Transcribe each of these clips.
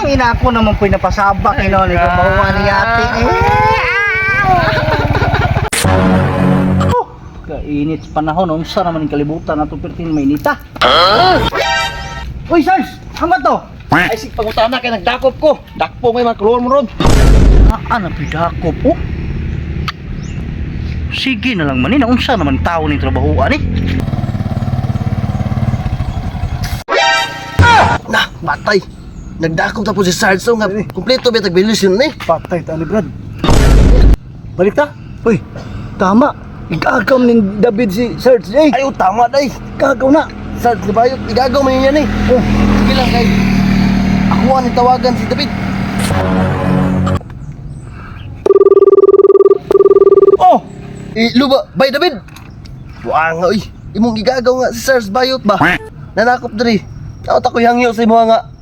ina ako naman po'y napasabak ino ni kabawa ni ate. Kainit sa panahon, unsa naman yung kalibutan na ito pertin mainita. Uy Sarge, hama to? Ay sig pangutana kay nagdakop ko. Dakpo may makulon mo ron. Ano pidakop po? Sige na lang manin, unsa naman tao ni trabahoan eh. Na, patay. Nagdakop tapos si Sarge so nga kumpleto ba tagbilusyon ni. Patay ta ni Brad. Balik ta? Uy, tama. Igagaw ni David si Sarge eh. Ay tama day. Igagaw na. Sarge di ba yun? Igagaw man yan eh. Sige lang kay. Ako ang tawagan si David. Oh! Luba, bay David. Buang nga uy. Imong igagaw nga si Sarge Bayot ba? Nanakop diri. Kaot ako hangyo sa imo nga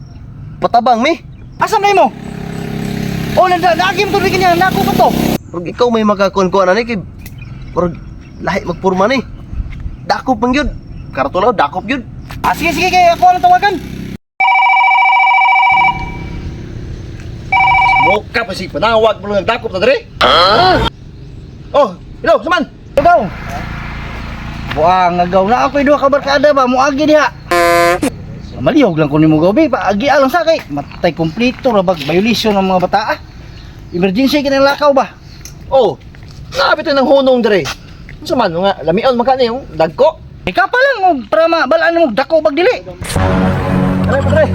patabang mi. Asa na mo? Oh, nagim to bigyan niya, nako ba to? Pero ikaw may makakuan-kuan ani kay pero lahi magpurma ni. Dakop man gyud. Karton dakop gyud. Sige, kaya ako ang tawagan. Moka pa si panawag mo nagdakop ta diri. Oh, hello, saman. Agaw. Buang agaw na ako duha ka barkada ba moagi diha. Maliyog lang ko nimo gabi pa agi alang sa kay matay kompleto ra bag violation ng mga bata. Emergency kinang lakaw ba? Oh. Nabi to ng hunong diri. Unsa man nga lamion man kani yung dagko? Ika pa lang mo para mabalaan mo dako bag dili. Aray padre.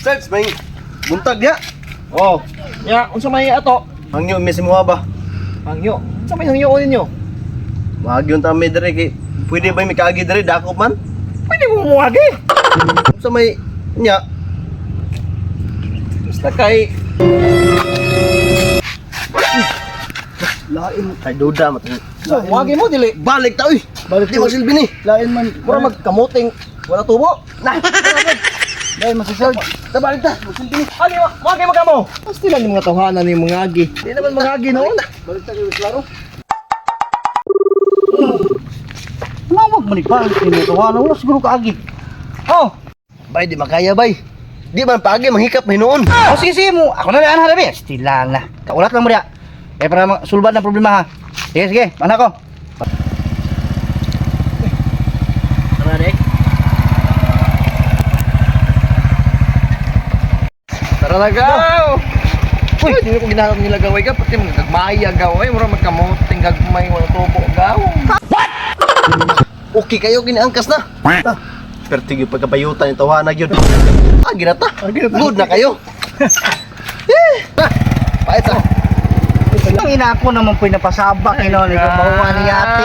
Sarge, may buntag diha. Oh. Ya, unsa may ato? Hangyo mi mo ba? Hangyo. Unsa may hangyo ninyo? Magyon ta mi diri kay pwede ba mi kaagi diri dakop man? Pwede mo muagi. Unsa may nya? Basta kay Lain kay duda mo. So, muagi mo dili. Balik ta uy. Balik di magsilbi ni. Lain man Pura magkamuting wala tubo. Nah. lain man si Sarge. Tabalik ta. Magsilbi ni. Ali, muagi mo kamo. Pasti lang yung mga tawhanan ni mga agi. Di naman mga agi noon. Balik ta kay klaro. Nawag man pa tinutuwa na siguro kaagi. Oh, Bay, di makaya bay. Di man paagi manghikap mahinoon. oh sige mo. Ako na lang harabi. Stila na. Kaulat lang mo diha. Eh para sulbad na problema ha. Sige, mana ko. Ano na Tara na gaw! Uy, hindi ko ginagawa nila gaway ka, pati mga gagmaya gaway, mura magkamuting gagmay, wala tubo gaw. What? Okay kayo, giniangkas na. Pero tigil pagkabayutan yung tawanan yun. Ginata. Good na kayo. Pahit sa. Ang ina ako naman po'y napasabak ino ni kabawa ni ate.